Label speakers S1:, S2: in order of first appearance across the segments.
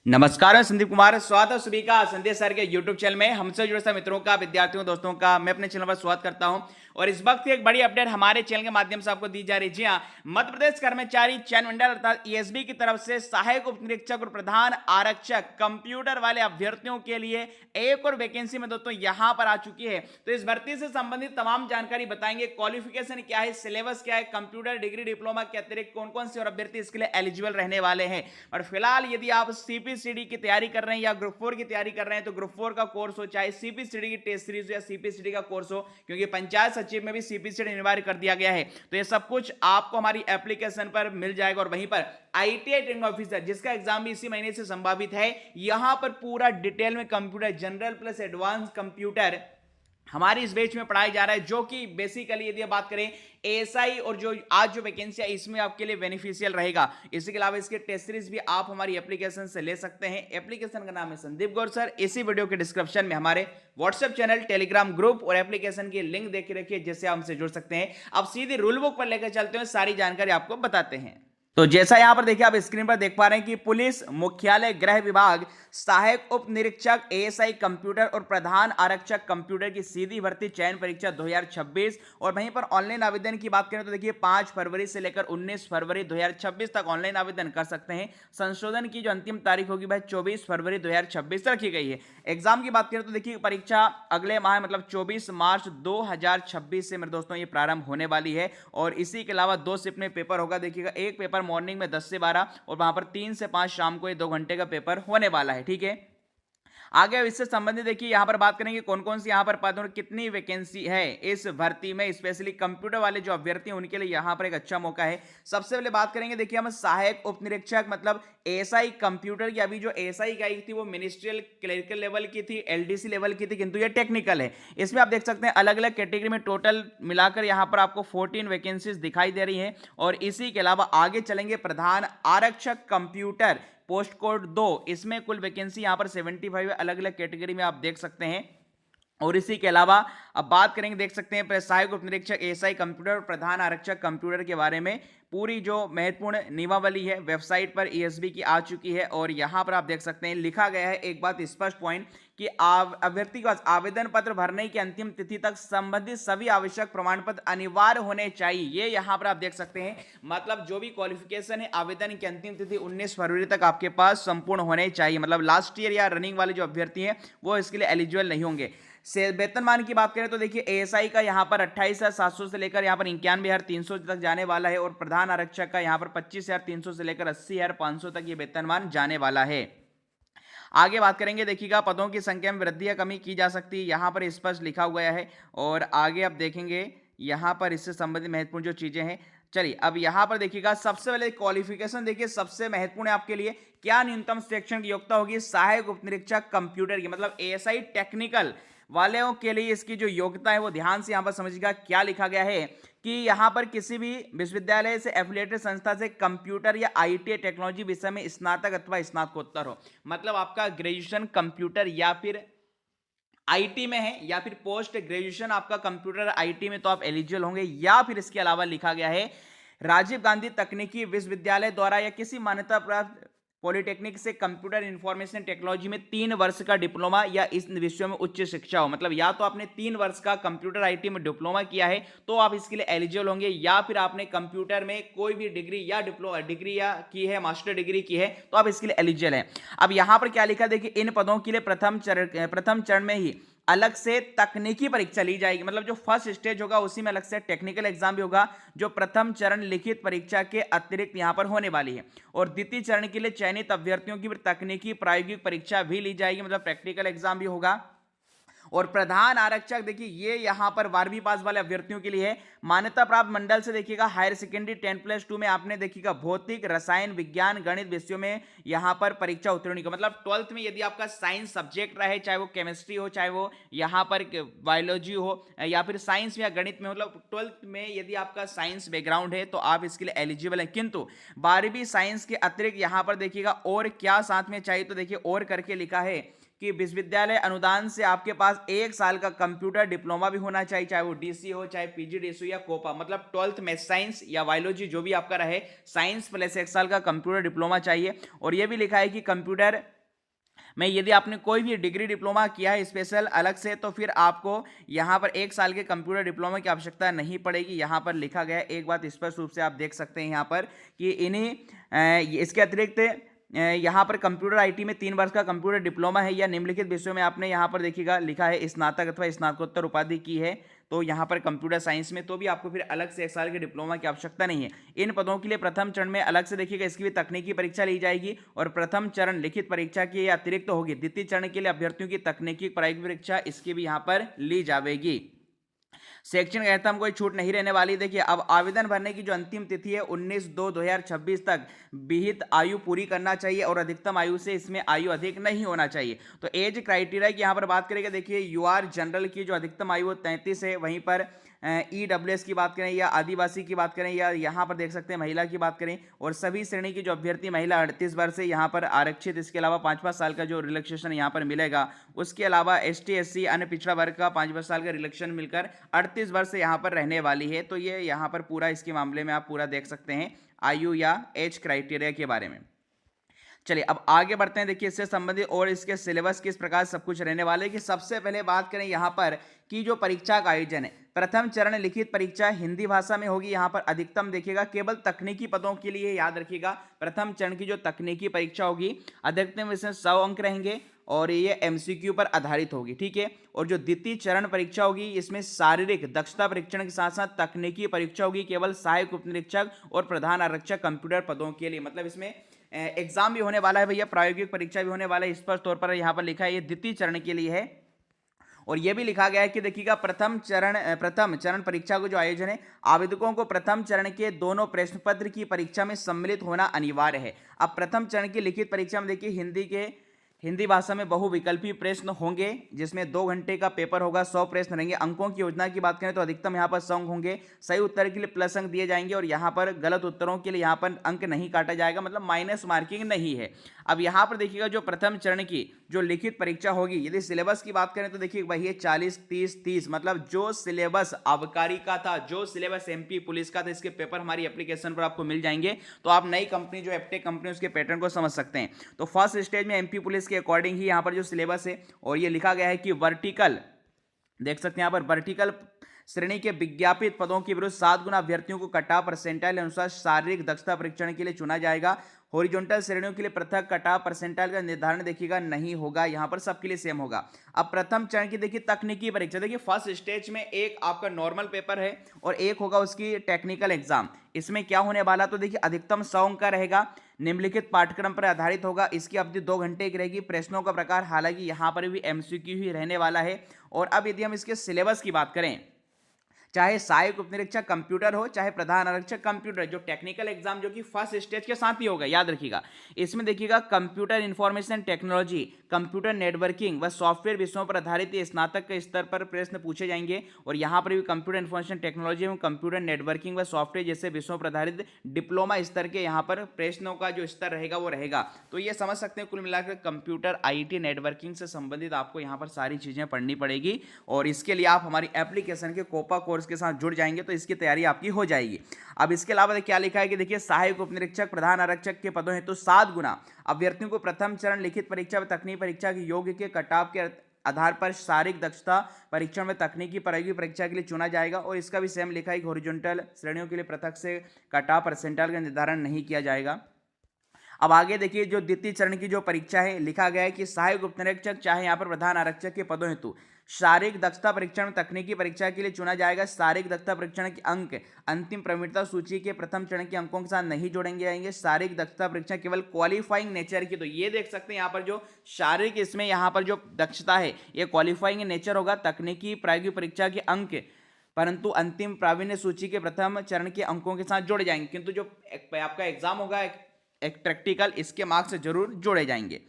S1: नमस्कार, मैं संदीप कुमार। स्वागत है सभी का संदेश सर के यूट्यूब चैनल में। हमसे जुड़े सभी मित्रों का, विद्यार्थियों, दोस्तों का मैं अपने चैनल पर स्वागत करता हूं। और इस वक्त एक बड़ी अपडेट हमारे चैनल के माध्यम से आपको दी जा रही है। जी हां, मध्य प्रदेश कर्मचारी चयन मंडल अर्थात ईएसबी की तरफ से सहायक उप निरीक्षक और प्रधान आरक्षक कंप्यूटर वाले अभ्यर्थियों के लिए एक और वैकेंसी में दोस्तों यहां पर आ चुकी है। तो इस भर्ती से संबंधित तमाम जानकारी बताएंगे। क्वालिफिकेशन क्या है, सिलेबस क्या है, कंप्यूटर डिग्री डिप्लोमा के अतिरिक्त कौन कौन से और अभ्यर्थी इसके लिए एलिजिबल रहने वाले हैं। और फिलहाल यदि आप सीपीसीडी की तैयारी कर रहे हैं या ग्रुप 4 की तैयारी कर रहे हैं तो ग्रुप 4 का कोर्स हो, चाहे सीपीसीडी की टेस्ट सीरीज या सीपीसीडी का कोर्स हो, क्योंकि पंचायत सचिव में भी सीपीसीडी अनिवार्य कर दिया गया है। तो ये सब कुछ आपको हमारी एप्लीकेशन पर मिल जाएगा। और वहीं पर आईटीआई ट्रेनिंग ऑफिसर जिसका एग्जाम भी इसी महीने से संभावित है, यहां पर पूरा डिटेल में computer general plus advance computer हमारी इस बैच में पढ़ाया जा रहा है, जो कि बेसिकली यदि बात करें एएसआई और जो आज जो वैकेंसी है इसमें आपके लिए बेनिफिशियल रहेगा। इसके अलावा इसके टेस्ट सीरीज भी आप हमारी एप्लीकेशन से ले सकते हैं। एप्लीकेशन का नाम है संदीप गौर सर। इसी वीडियो के डिस्क्रिप्शन में हमारे व्हाट्सएप चैनल, टेलीग्राम ग्रुप और एप्लीकेशन की लिंक देख के रखिए, जिससे आप हमसे जुड़ सकते हैं। अब सीधे रूल बुक पर लेकर चलते हैं, सारी जानकारी आपको बताते हैं। तो जैसा यहां पर देखिए, आप स्क्रीन पर देख पा रहे हैं कि पुलिस मुख्यालय गृह विभाग सहायक उप निरीक्षक एएसआई कंप्यूटर और प्रधान आरक्षक कंप्यूटर की सीधी भर्ती चयन परीक्षा 2026। और वहीं पर ऑनलाइन आवेदन की बात करें तो देखिए 5 फरवरी से लेकर 19 फरवरी 2026 तक ऑनलाइन आवेदन कर सकते हैं। संशोधन की जो अंतिम तारीख होगी वह 24 फरवरी 2026 तक रखी गई है। एग्जाम की बात करें तो देखिए परीक्षा अगले माह मतलब 24 मार्च 2026 से मेरे दोस्तों ये प्रारंभ होने वाली है। और इसी के अलावा 2 शिफ्ट में पेपर होगा। देखिएगा, एक पेपर मॉर्निंग में 10 से 12 और वहां पर 3 से 5 शाम को ये 2 घंटे का पेपर होने वाला है। ठीक है, आगे इससे संबंधित देखिए यहां पर बात करेंगे कौन कौन सी यहां पर पद और कितनी वैकेंसी है इस भर्ती में। स्पेशली कंप्यूटर वाले जो अभ्यर्थी हैं उनके लिए यहां पर एक अच्छा मौका है। सबसे पहले बात करेंगे देखिए हम सहायक उप निरीक्षक मतलब एएसआई कंप्यूटर की। अभी जो एएसआई की आई थी वो मिनिस्ट्रियल क्लरिकल लेवल की थी, एलडीसी लेवल की थी, किंतु ये टेक्निकल है। इसमें आप देख सकते हैं अलग अलग कैटेगरी में टोटल मिलाकर यहां पर आपको 14 वैकेंसीज दिखाई दे रही है। और इसी के अलावा आगे चलेंगे प्रधान आरक्षक कंप्यूटर पोस्ट कोड 2, इसमें कुल वैकेंसी यहां पर 75 अलग अलग कैटेगरी में आप देख सकते हैं। और इसी के अलावा अब बात करेंगे, देख सकते हैं सहायक उप निरीक्षक एएसआई कंप्यूटर और प्रधान आरक्षक कंप्यूटर के बारे में पूरी जो महत्वपूर्ण नियमावली है वेबसाइट पर ईएसबी की आ चुकी है। और यहां पर आप देख सकते हैं लिखा गया है एक बात स्पष्ट पॉइंट कि अभ्यर्थी के पास आवेदन पत्र भरने की अंतिम तिथि तक संबंधित सभी आवश्यक प्रमाण पत्र अनिवार्य होने चाहिए। ये यहां पर आप देख सकते हैं, मतलब जो भी क्वालिफिकेशन है आवेदन की अंतिम तिथि 19 फरवरी तक आपके पास संपूर्ण होने चाहिए। मतलब लास्ट ईयर या रनिंग वाले जो अभ्यर्थी हैं वो इसके लिए एलिजिबल नहीं होंगे। वेतनमान की बात करें तो देखिए एएसआई का यहां पर 28,700 से लेकर यहां पर 91,300 तक जाने वाला है। और प्रधान आरक्षक का यहां पर 25,300 से लेकर 80,500 तक ये वेतनमान जाने वाला है। आगे बात करेंगे, देखिएगा पदों की संख्या में वृद्धि या कमी की जा सकती है, यहां पर स्पष्ट लिखा हुआ है। और आगे आप देखेंगे यहां पर इससे संबंधित महत्वपूर्ण जो चीजें हैं। चलिए अब यहां पर देखिएगा सबसे पहले क्वालिफिकेशन देखिए सबसे महत्वपूर्ण है आपके लिए। क्या न्यूनतम शैक्षणिक योग्यता होगी सहायक उप निरीक्षक कंप्यूटर की, मतलब एएसआई टेक्निकल वालों के लिए इसकी जो योग्यता है वो ध्यान से यहां पर समझिएगा। क्या लिखा गया है कि यहां पर किसी भी विश्वविद्यालय से एफिलिएटेड संस्था से कंप्यूटर या आईटी टेक्नोलॉजी विषय में स्नातक अथवा स्नातकोत्तर हो। मतलब आपका ग्रेजुएशन कंप्यूटर या फिर आईटी में है या फिर पोस्ट ग्रेजुएशन आपका कंप्यूटर आईटी में, तो आप एलिजिबल होंगे। या फिर इसके अलावा लिखा गया है राजीव गांधी तकनीकी विश्वविद्यालय द्वारा या किसी मान्यता प्राप्त पॉलिटेक्निक से कंप्यूटर इंफॉर्मेशन टेक्नोलॉजी में 3 वर्ष का डिप्लोमा या इस विषयों में उच्च शिक्षा हो। मतलब या तो आपने 3 वर्ष का कंप्यूटर आईटी में डिप्लोमा किया है तो आप इसके लिए एलिजिबल होंगे, या फिर आपने कंप्यूटर में कोई भी डिग्री या डिग्री या की है, मास्टर डिग्री की है, तो आप इसके लिए एलिजिबल हैं। अब यहां पर क्या लिखा, देखिए इन पदों के लिए प्रथम चरण में ही अलग से तकनीकी परीक्षा ली जाएगी। मतलब जो फर्स्ट स्टेज होगा उसी में अलग से टेक्निकल एग्जाम भी होगा, जो प्रथम चरण लिखित परीक्षा के अतिरिक्त यहां पर होने वाली है। और द्वितीय चरण के लिए चयनित अभ्यर्थियों की तकनीकी प्रायोगिक परीक्षा भी ली जाएगी, मतलब प्रैक्टिकल एग्जाम भी होगा। और प्रधान आरक्षक देखिए ये यहां पर 12वीं पास वाले अभ्यर्थियों के लिए है। मान्यता प्राप्त मंडल से देखिएगा हायर सेकेंडरी 10+2 में आपने देखिएगा भौतिक, रसायन, विज्ञान, गणित विषयों में यहां पर परीक्षा उत्तीर्ण को, मतलब 12th में यदि आपका साइंस सब्जेक्ट रहे, चाहे वो केमिस्ट्री हो, चाहे वो यहां पर बायोलॉजी हो या फिर साइंस या गणित में, मतलब 12th में यदि आपका साइंस बैकग्राउंड है तो आप इसके लिए एलिजिबल है। किंतु 12वीं साइंस के अतिरिक्त यहां पर देखिएगा और क्या साथ में चाहिए, तो देखिए और करके लिखा है कि विश्वविद्यालय अनुदान से आपके पास 1 साल का कंप्यूटर डिप्लोमा भी होना चाहिए, चाहे वो डीसी हो, चाहे पीजीडीसी हो या कोपा, मतलब 12th में साइंस या बायोलॉजी जो भी आपका रहे, साइंस प्लस 1 साल का कंप्यूटर डिप्लोमा चाहिए। और ये भी लिखा है कि कंप्यूटर में यदि आपने कोई भी डिग्री डिप्लोमा किया है स्पेशल अलग से, तो फिर आपको यहाँ पर 1 साल के कंप्यूटर डिप्लोमा की आवश्यकता नहीं पड़ेगी। यहाँ पर लिखा गया है, एक बात स्पष्ट रूप से आप देख सकते हैं यहाँ पर कि इसके अतिरिक्त यहाँ पर कंप्यूटर आईटी में 3 वर्ष का कंप्यूटर डिप्लोमा है या निम्नलिखित विषयों में आपने यहाँ पर देखिएगा लिखा है स्नातक अथवा स्नातकोत्तर उपाधि की है, तो यहाँ पर कंप्यूटर साइंस में, तो भी आपको फिर अलग से 1 साल के डिप्लोमा की आवश्यकता नहीं है। इन पदों के लिए प्रथम चरण में अलग से देखिएगा इसकी भी तकनीकी परीक्षा ली जाएगी और प्रथम चरण लिखित परीक्षा की अतिरिक्त होगी। द्वितीय चरण के लिए अभ्यर्थियों की तकनीकी प्रायोगिक परीक्षा इसकी भी यहाँ पर ली जाएगी। शैक्षणिक अर्हता में कोई छूट नहीं रहने वाली। देखिए, अब आवेदन भरने की जो अंतिम तिथि है 19/2/2026 तक विहित आयु पूरी करना चाहिए और अधिकतम आयु से इसमें आयु अधिक नहीं होना चाहिए। तो एज क्राइटेरिया की यहाँ पर बात करेंगे, देखिए यूआर जनरल की जो अधिकतम आयु 33 है, वहीं पर ईडब्ल्यूएस की बात करें या आदिवासी की बात करें या यहाँ पर देख सकते हैं महिला की बात करें, और सभी श्रेणी की जो अभ्यर्थी महिला 38 वर्ष से यहाँ पर आरक्षित, इसके अलावा 5 साल का जो रिलैक्सेशन यहाँ पर मिलेगा। उसके अलावा एसटी एससी अन्य पिछड़ा वर्ग का 5 साल का रिलैक्सेशन मिलकर 38 वर्ष से यहाँ पर रहने वाली है। तो ये यहाँ पर पूरा इसके मामले में आप पूरा देख सकते हैं आयु या एज क्राइटेरिया के बारे में। चलिए अब आगे बढ़ते हैं। देखिए, इससे संबंधित और इसके सिलेबस किस प्रकार सब कुछ रहने वाले कि सबसे पहले बात करें यहाँ पर कि जो परीक्षा का आयोजन है, प्रथम चरण लिखित परीक्षा हिंदी भाषा में होगी। यहाँ पर अधिकतम देखिएगा केवल तकनीकी पदों के लिए याद रखिएगा, प्रथम चरण की जो तकनीकी परीक्षा होगी अधिकतम इसमें 100 अंक रहेंगे और ये एमसीक्यू पर आधारित होगी, ठीक है। और जो द्वितीय चरण परीक्षा होगी इसमें शारीरिक दक्षता परीक्षण के साथ साथ तकनीकी परीक्षा होगी केवल सहायक उप निरीक्षक और प्रधान आरक्षक कंप्यूटर पदों के लिए। मतलब इसमें एग्जाम भी होने वाला है भैया, प्रायोगिक परीक्षा भी होने वाला है, स्पष्ट तौर पर यहाँ पर लिखा है ये द्वितीय चरण के लिए है। और यह भी लिखा गया है कि देखिएगा प्रथम चरण परीक्षा को जो आयोजन है, आवेदकों को प्रथम चरण के दोनों प्रश्न पत्र की परीक्षा में सम्मिलित होना अनिवार्य है। अब प्रथम चरण की लिखित परीक्षा में देखिए हिंदी भाषा में बहुविकल्पी प्रश्न होंगे जिसमें 2 घंटे का पेपर होगा, 100 प्रश्न रहेंगे। अंकों की योजना की बात करें तो अधिकतम यहाँ पर 100 अंक होंगे, सही उत्तर के लिए प्लस अंक दिए जाएंगे और यहाँ पर गलत उत्तरों के लिए यहाँ पर अंक नहीं काटा जाएगा, मतलब माइनस मार्किंग नहीं है। अब यहाँ पर देखिएगा जो प्रथम चरण की जो लिखित परीक्षा होगी, यदि सिलेबस की बात करें तो देखिए वही है 40-30-30, मतलब जो सिलेबस आबकारी का था, जो सिलेबस एमपी पुलिस का था, इसके पेपर हमारी एप्लीकेशन पर आपको मिल जाएंगे। तो आप नई कंपनी जो एप्टेक कंपनी उसके पैटर्न को समझ सकते हैं। तो फर्स्ट स्टेज में एमपी पुलिस के अकॉर्डिंग ही यहाँ पर जो सिलेबस है, और ये लिखा गया है कि वर्टिकल देख सकते हैं यहाँ पर वर्टिकल श्रेणी के विज्ञापित पदों के विरुद्ध 7 गुना अभ्यर्थियों को कटऑफ परसेंटाइल अनुसार शारीरिक दक्षता परीक्षण के लिए चुना जाएगा। हॉरिजॉन्टल श्रेणियों के लिए पृथक कटऑफ परसेंटाइल का निर्धारण देखिएगा नहीं होगा, यहाँ पर सबके लिए सेम होगा। अब प्रथम चरण की देखिए तकनीकी परीक्षा, देखिए फर्स्ट स्टेज में एक आपका नॉर्मल पेपर है और एक होगा उसकी टेक्निकल एग्जाम। इसमें क्या होने वाला, तो देखिए अधिकतम 100 अंक का रहेगा, निम्नलिखित पाठ्यक्रम पर आधारित होगा, इसकी अवधि 2 घंटे की रहेगी। प्रश्नों का प्रकार हालांकि यहाँ पर भी एमसीक्यू ही रहने वाला है। और अब यदि हम इसके सिलेबस की बात करें, चाहे सहायक उपनिरीक्षक कंप्यूटर हो चाहे प्रधान आरक्षक कंप्यूटर, जो टेक्निकल एग्जाम जो कि फर्स्ट स्टेज के साथ ही होगा, याद रखिएगा। इसमें देखिएगा computer information technology, computer networking व सॉफ्टवेयर विषयों पर आधारित स्नातक के स्तर पर प्रश्न पूछे जाएंगे। और यहाँ पर भी कंप्यूटर इंफॉर्मेशन टेक्नोलॉजी एवं कंप्यूटर नेटवर्किंग व सॉफ्टवेयर जैसे विषयों पर आधारित डिप्लोमा स्तर के यहाँ पर प्रश्नों का जो स्तर रहेगा वो रहेगा। तो ये समझ सकते हैं कुल मिलाकर कंप्यूटर आईटी नेटवर्किंग से संबंधित आपको यहाँ पर सारी चीजें पढ़नी पड़ेगी। और इसके लिए आप हमारी एप्लीकेशन के कोपा कोर्स के साथ जुड़ जाएंगे तो इसकी तैयारी आपकी हो जाएगी। अब इसके अलावा क्या लिखा है कि देखिए सहायक उपनिरीक्षक प्रधान आरक्षक के पदों हेतु 7 गुना अभ्यर्थियों को प्रथम चरण लिखित परीक्षा व तकनीकी परीक्षा के योग्य के कटऑफ के आधार पर शारीरिक दक्षता परीक्षण में तकनीकी प्रायोगिक परीक्षा के लिए चुना जाएगा। और इसका भी सेम लिखा है कि हॉरिजॉन्टल श्रेणियों के लिए पृथक से कटऑफ परसेंटाइल का निर्धारण नहीं किया जाएगा। अब आगे देखिए जो द्वितीय चरण की जो परीक्षा है, लिखा गया है कि सहायक उपनिरीक्षक चाहे यहाँ पर प्रधान आरक्षक के पदों हेतु शारीरिक दक्षता परीक्षण में तकनीकी परीक्षा के लिए चुना जाएगा। शारीरिक दक्षता परीक्षण के अंक अंतिम प्रवीणता सूची के प्रथम चरण के अंकों के साथ नहीं जोड़ेंगे जाएंगे। शारीरिक दक्षता परीक्षा केवल क्वालिफाइंग नेचर की, तो ये देख सकते हैं यहाँ पर जो शारीरिक इसमें यहाँ पर जो दक्षता है ये क्वालिफाइंग नेचर होगा। तकनीकी प्रायोगिक परीक्षा के अंक परंतु अंतिम प्रावीण्य सूची के प्रथम चरण के अंकों के साथ जोड़े जाएंगे, किंतु जो आपका एग्जाम होगा एक प्रैक्टिकल, इसके मार्क्स जरूर जोड़े जाएंगे।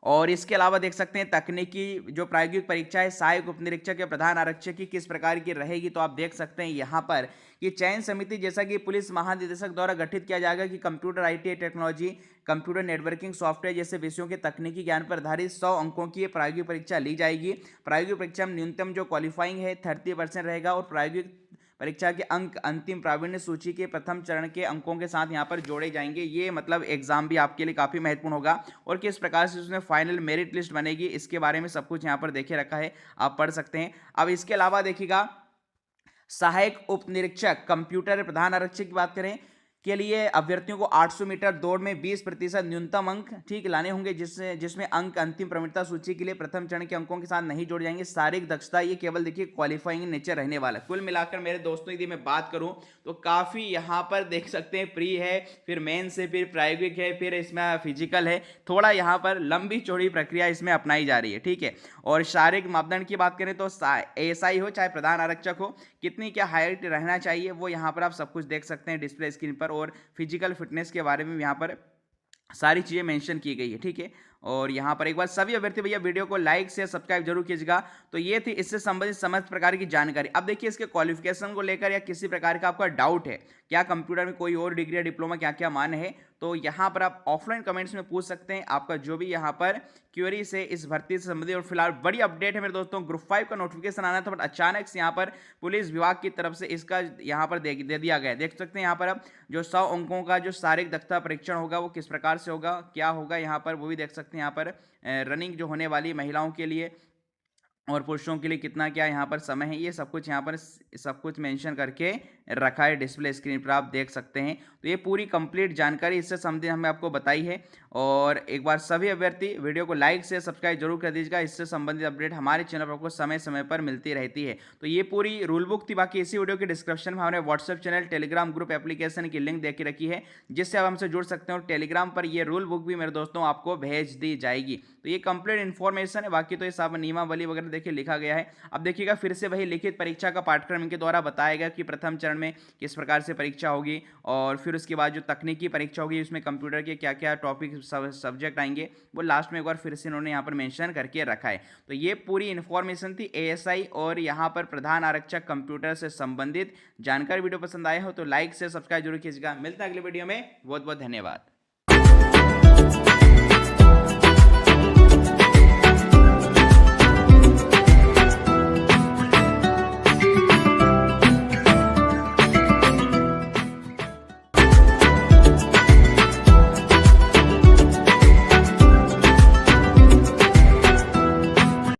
S1: और इसके अलावा देख सकते हैं तकनीकी जो प्रायोगिक परीक्षा है सहायक उप निरीक्षक या प्रधान आरक्षक की किस प्रकार की रहेगी, तो आप देख सकते हैं यहाँ पर कि चयन समिति जैसा कि पुलिस महानिदेशक द्वारा गठित किया जाएगा कि computer IT technology, computer networking software जैसे विषयों के तकनीकी ज्ञान पर आधारित 100 अंकों की प्रायोगिक परीक्षा ली जाएगी। प्रायोगिक परीक्षा में न्यूनतम जो क्वालिफाइंग है 30% रहेगा और प्रायोगिक परीक्षा के अंक अंतिम प्रावीण्य सूची के प्रथम चरण के अंकों के साथ यहाँ पर जोड़े जाएंगे। ये मतलब एग्जाम भी आपके लिए काफ़ी महत्वपूर्ण होगा और किस प्रकार से उसमें फाइनल मेरिट लिस्ट बनेगी इसके बारे में सब कुछ यहाँ पर देखे रखा है, आप पढ़ सकते हैं। अब इसके अलावा देखिएगा सहायक उप निरीक्षक कंप्यूटर प्रधान आरक्षक की बात करें के लिए अभ्यर्थियों को 800 मीटर दौड़ में 20% न्यूनतम अंक ठीक लाने होंगे, जिसमें अंक अंतिम प्रवणता सूची के लिए प्रथम चरण के अंकों के साथ नहीं जोड़ जाएंगे। शारीरिक दक्षता ये केवल देखिए क्वालिफाइंग नेचर रहने वाला है। कुल मिलाकर मेरे दोस्तों यदि मैं बात करूं तो काफ़ी यहाँ पर देख सकते हैं प्री है, फिर मेंस है, फिर प्रायोगिक है, फिर इसमें फिजिकल है, थोड़ा यहाँ पर लंबी चौड़ी प्रक्रिया इसमें अपनाई जा रही है, ठीक है। और शारीरिक मापदंड की बात करें तो एएसआई हो चाहे प्रधान आरक्षक हो, कितनी क्या हाइट रहना चाहिए वो यहाँ पर आप सब कुछ देख सकते हैं डिस्प्ले स्क्रीन पर। और फिजिकल फिटनेस के बारे में यहाँ पर सारी चीज़ें मेंशन की गई है, ठीक है। और यहाँ पर एक बार सभी अभ्यर्थी भैया वीडियो को लाइक से सब्सक्राइब जरूर कीजिएगा। तो ये थी इससे संबंधित समस्त प्रकार की जानकारी। अब देखिए इसके क्वालिफिकेशन को लेकर या किसी प्रकार का आपका डाउट है, क्या कंप्यूटर में कोई और डिग्री या डिप्लोमा क्या क्या मान्य है, तो यहाँ पर आप ऑफलाइन कमेंट्स में पूछ सकते हैं। आपका जो भी यहाँ पर क्वेरी से इस भर्ती से संबंधित। और फिलहाल बड़ी अपडेट है मेरे दोस्तों, ग्रुप 5 का नोटिफिकेशन आना था बट अचानक से यहाँ पर पुलिस विभाग की तरफ से इसका यहाँ पर दे दिया गया है। देख सकते हैं यहाँ पर अब जो 100 अंकों का जो शारीरिक दक्षता परीक्षण होगा वो किस प्रकार से होगा, क्या होगा यहाँ पर वो भी देख सकते हैं। यहाँ पर रनिंग जो होने वाली महिलाओं के लिए और पुरुषों के लिए कितना क्या यहाँ पर समय है, ये सब कुछ यहाँ पर सब कुछ मेंशन करके रखा है डिस्प्ले स्क्रीन पर, आप देख सकते हैं। तो ये पूरी कंप्लीट जानकारी इससे संबंधित हमने आपको बताई है। और एक बार सभी अभ्यर्थी वीडियो को लाइक से सब्सक्राइब जरूर कर दीजिएगा, इससे संबंधित अपडेट हमारे चैनल पर आपको समय समय पर मिलती रहती है। तो ये पूरी रूल बुक थी। बाकी इसी वीडियो के डिस्क्रिप्शन में हमारे WhatsApp channel, Telegram group application की लिंक दे के रखी है, जिससे आप हमसे जुड़ सकते हैं। और टेलीग्राम पर ये रूल बुक भी मेरे दोस्तों आपको भेज दी जाएगी। तो ये कंप्लीट इन्फॉर्मेशन है। बाकी तो ये सब नियमावली वगैरह देखिए लिखा गया है। अब देखिएगा फिर से वही लिखित परीक्षा का पाठ्यक्रम इनके द्वारा बताया गया कि प्रथम चरण में किस प्रकार से परीक्षा होगी, और फिर उसके बाद जो तकनीकी परीक्षा होगी उसमें कंप्यूटर के क्या क्या टॉपिक सब्जेक्ट आएंगे वो लास्ट में एक बार फिर से इन्होंने यहाँ पर मेंशन करके रखा है। तो ये पूरी इन्फॉर्मेशन थी एएसआई और यहाँ पर प्रधान आरक्षक कंप्यूटर से संबंधित जानकारी। वीडियो पसंद आया हो तो लाइक से सब्सक्राइब जरूर कीजिएगा। मिलता है अगले वीडियो में, बहुत बहुत धन्यवाद।